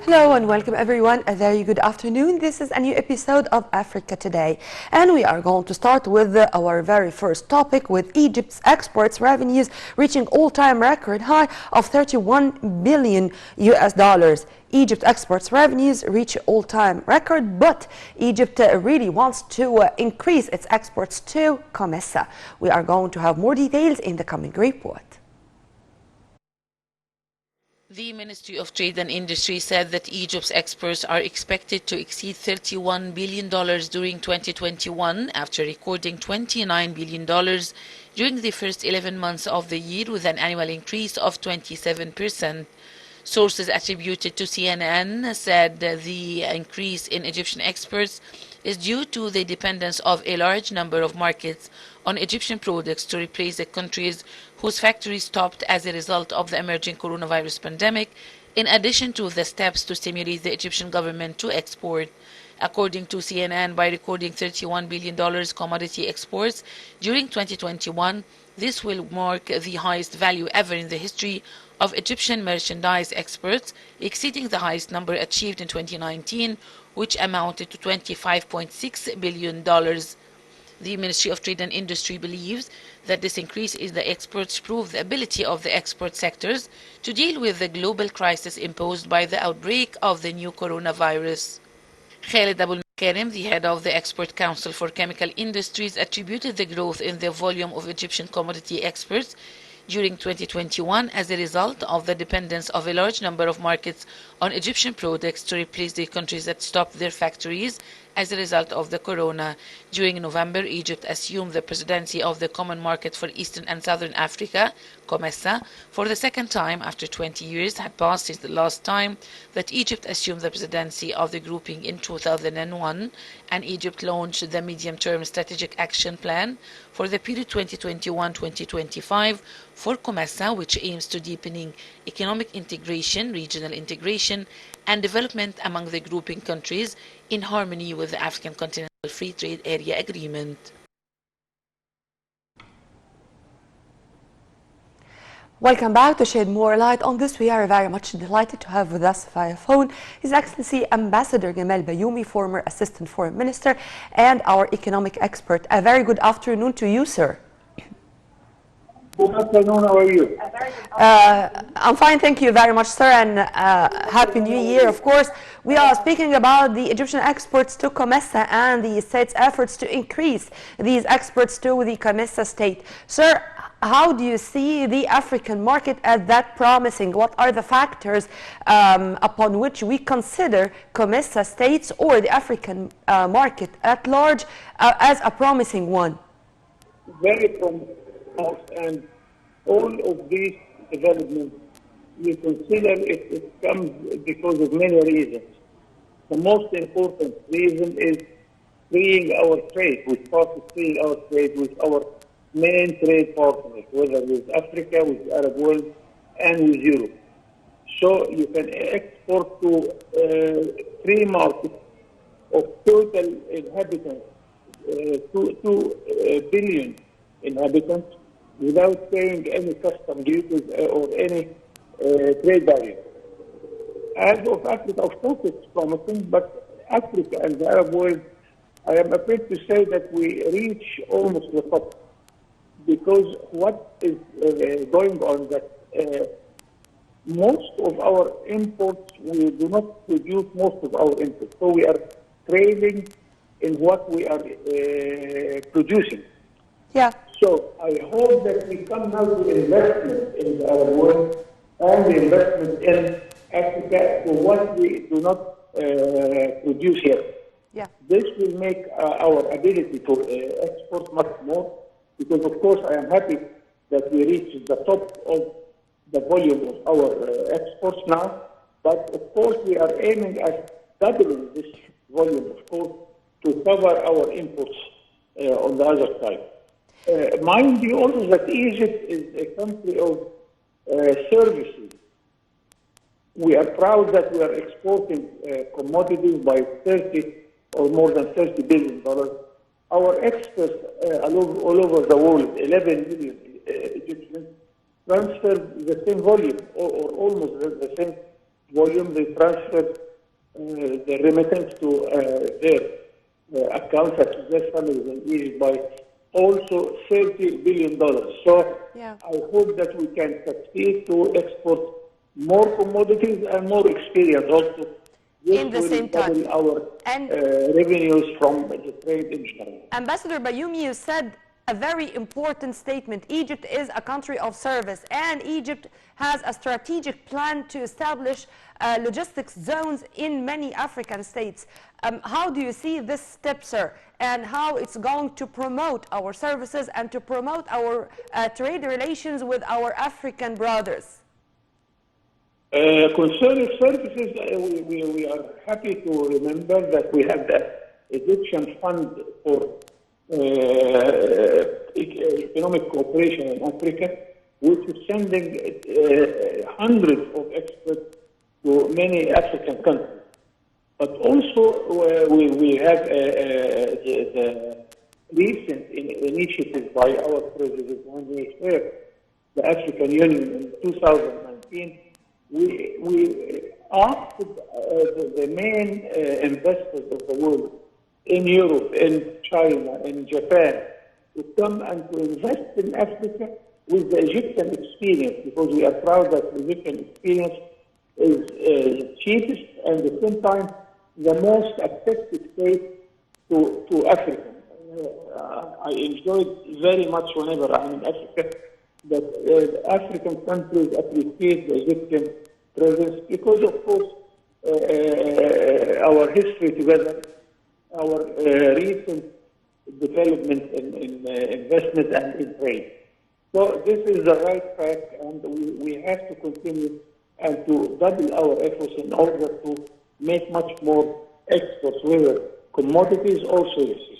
Hello and welcome everyone. A very good afternoon. This is a new episode of Africa Today. And we are going to start with our very first topic with Egypt's exports revenues reaching all-time record high of 31 billion US dollars. Egypt exports revenues reach all-time record, but Egypt really wants to increase its exports to COMESA. We are going to have more details in the coming report. The Ministry of Trade and Industry said that Egypt's exports are expected to exceed $31 billion during 2021 after recording $29 billion during the first 11 months of the year, with an annual increase of 27%. Sources attributed to CNN said the increase in Egyptian exports is due to the dependence of a large number of markets on Egyptian products to replace the countries whose factories stopped as a result of the emerging coronavirus pandemic, in addition to the steps to stimulate the Egyptian government to export. According to CNN, by recording $31 billion commodity exports during 2021, this will mark the highest value ever in the history of Egyptian merchandise exports, exceeding the highest number achieved in 2019, which amounted to $25.6 billion. The Ministry of Trade and Industry believes that this increase in the exports proves the ability of the export sectors to deal with the global crisis imposed by the outbreak of the new coronavirus. Khaled Abul Makarim, the head of the Export Council for Chemical Industries, attributed the growth in the volume of Egyptian commodity exports during 2021 as a result of the dependence of a large number of markets on Egyptian products to replace the countries that stopped their factories as a result of the corona. During November, Egypt assumed the presidency of the Common Market for Eastern and Southern Africa, COMESA, for the second time after 20 years had passed since the last time that Egypt assumed the presidency of the grouping in 2001, and Egypt launched the Medium-Term Strategic Action Plan for the period 2021-2025 for COMESA, which aims to deepening economic integration, regional integration, and development among the grouping countries in harmony with the African Continental Free Trade Area Agreement. Welcome back. To shed more light on this, we are very much delighted to have with us via phone His Excellency Ambassador Gamal Bayoumi, former Assistant Foreign Minister and our economic expert. A very good afternoon to you, sir. Good afternoon, how are you? I'm fine, thank you very much, sir, and Happy New Year, of course. We are speaking about the Egyptian exports to COMESA and the state's efforts to increase these exports to the COMESA state. Sir, how do you see the African market as that promising? What are the factors upon which we consider COMESA states or the African market at large as a promising one? Very promising. And all of these developments, we consider it comes because of many reasons. The most important reason is freeing our trade. We started freeing our trade with our main trade partners, whether with Africa, with the Arab world, and with Europe. So you can export to free markets of total inhabitants, 2 billion inhabitants, without paying any custom duties or any trade barrier. As of Africa, of course it's promising, but Africa and the Arab world, I am afraid to say that we reach almost the top, because what is going on that most of our imports, we do not produce most of our imports, so we are trading in what we are producing. Yeah. So I hope that we come now to investment in the Arab world and the investment in Africa for what we do not produce here. Yeah. This will make our ability to export much more, because of course I am happy that we reached the top of the volume of our exports now, but of course we are aiming at doubling this volume, of course, to cover our imports on the other side. Mind you also that Egypt is a country of services. We are proud that we are exporting commodities by 30 or more than $30 billion. Our experts all over the world, 11 million Egyptians, transferred the same volume or almost the same volume. They transfer the remittance to their accounts at their families in Egypt by also $30 billion. So Yeah. I hope that we can succeed to export more commodities and more experience also. This In the will same time. double our And revenues from the trade in general. Ambassador Bayoumi, you said a very important statement. Egypt is a country of service, and Egypt has a strategic plan to establish logistics zones in many African states. How do you see this step, sir, and how it's going to promote our services and to promote our trade relations with our African brothers? Concerning services, we are happy to remember that we have the Egyptian Fund for Economic Cooperation in Africa, which is sending hundreds of experts to many African countries. But also, we have the recent initiative by our president when we chaired the African Union in 2019. We asked the main investors of the world in Europe, in China, in Japan, to come and to invest in Africa with the Egyptian experience, because we are proud that the Egyptian experience is cheapest and at the same time the most accepted state to Africans. I enjoyed very much whenever I'm in Africa that African countries appreciate the Egyptian presence because, of course, our history together, our recent development in investment and in trade. So this is the right track, and we have to continue and to double our efforts in order to make much more exports, whether commodities or services.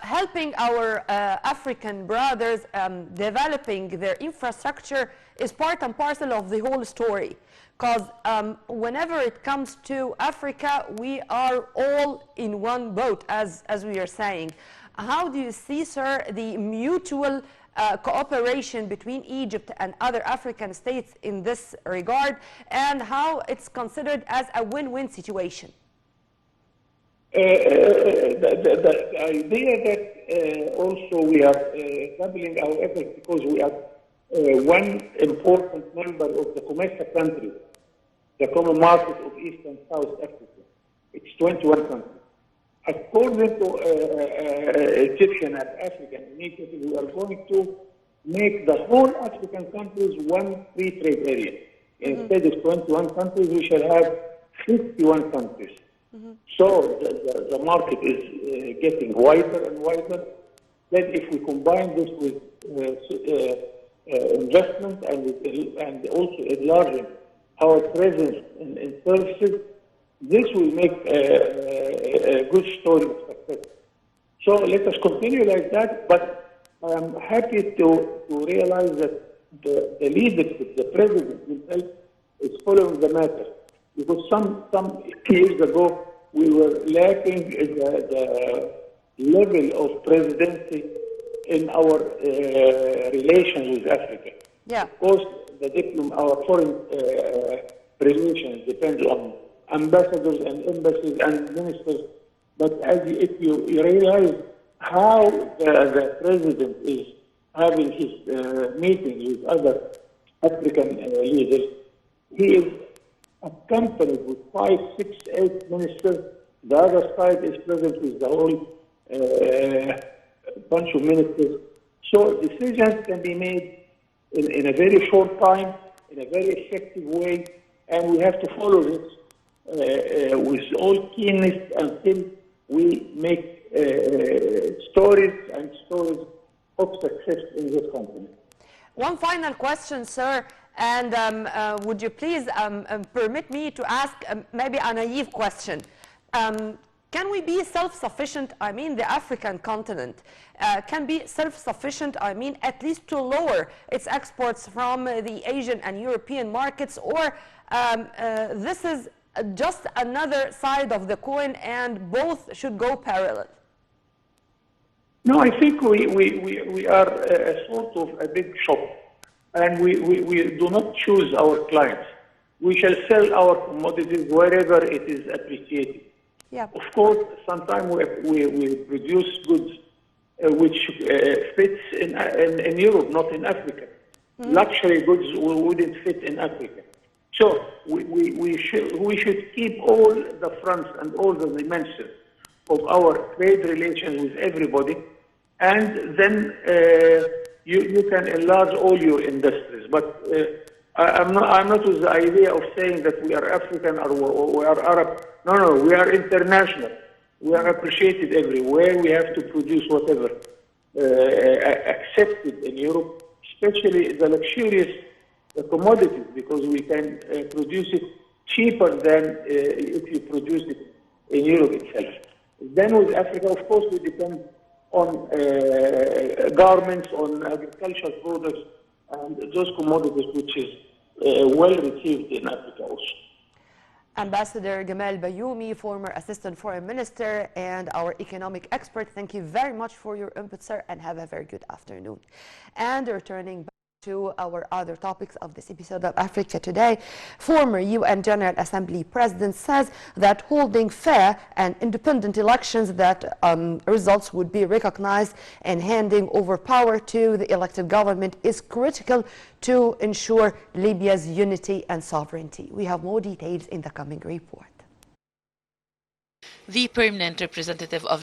Helping our African brothers developing their infrastructure is part and parcel of the whole story. Because whenever it comes to Africa, we are all in one boat, as we are saying. How do you see, sir, the mutual cooperation between Egypt and other African states in this regard, and how it's considered as a win-win situation? The idea that also we are doubling our efforts because we are one important member of the COMESA countries, the Common Market of East and South Africa. It's 21 countries. According to Egyptian and African initiative, we are going to make the whole African countries one free trade area. Instead of 21 countries, we shall have 51 countries. So the market is getting wider and wider. Then if we combine this with investment and also enlarging our presence in services, this will make a good story of success. So let us continue like that, but I'm happy to realize that the leadership, the president himself, is following the matter. Because some years ago, we were lacking the level of presidency in our relations with Africa. Yeah. Of course, our foreign relations depend on ambassadors and embassies and ministers. But if you realize how the president is having his meetings with other African leaders, he is accompanied with 5, 6, 8 ministers. The other side is present with the whole bunch of ministers. So decisions can be made in a very short time, in a very effective way, and we have to follow this with all keenness until we make stories of success in this company. One final question, sir, and would you please permit me to ask maybe a naive question. Can we be self-sufficient? I mean, the African continent can be self-sufficient, I mean, at least to lower its exports from the Asian and European markets, or this is just another side of the coin and both should go parallel? No, I think we are a sort of a big shop, and we do not choose our clients. we shall sell our commodities wherever it is appreciated. Yeah. Of course, sometimes we produce goods which fits in Europe, not in Africa. Luxury goods wouldn't fit in Africa. So we should keep all the fronts and all the dimensions of our trade relations with everybody, and then you can enlarge all your industries. But I'm not with the idea of saying that we are African or we are Arab. No, we are international. We are appreciated everywhere. We have to produce whatever accepted in Europe, especially the luxurious commodities, because we can produce it cheaper than if you produce it in Europe itself. Then with Africa, of course, we depend on garments, on agricultural products, and those commodities which is well received in Africa also. Ambassador Gamal Bayoumi, former Assistant Foreign Minister and our economic expert, thank you very much for your input, sir, and have a very good afternoon. And returning back to our other topics of this episode of Africa Today, former UN General Assembly President says that holding fair and independent elections that results would be recognized and handing over power to the elected government is critical to ensure Libya's unity and sovereignty. We have more details in the coming report. The permanent representative of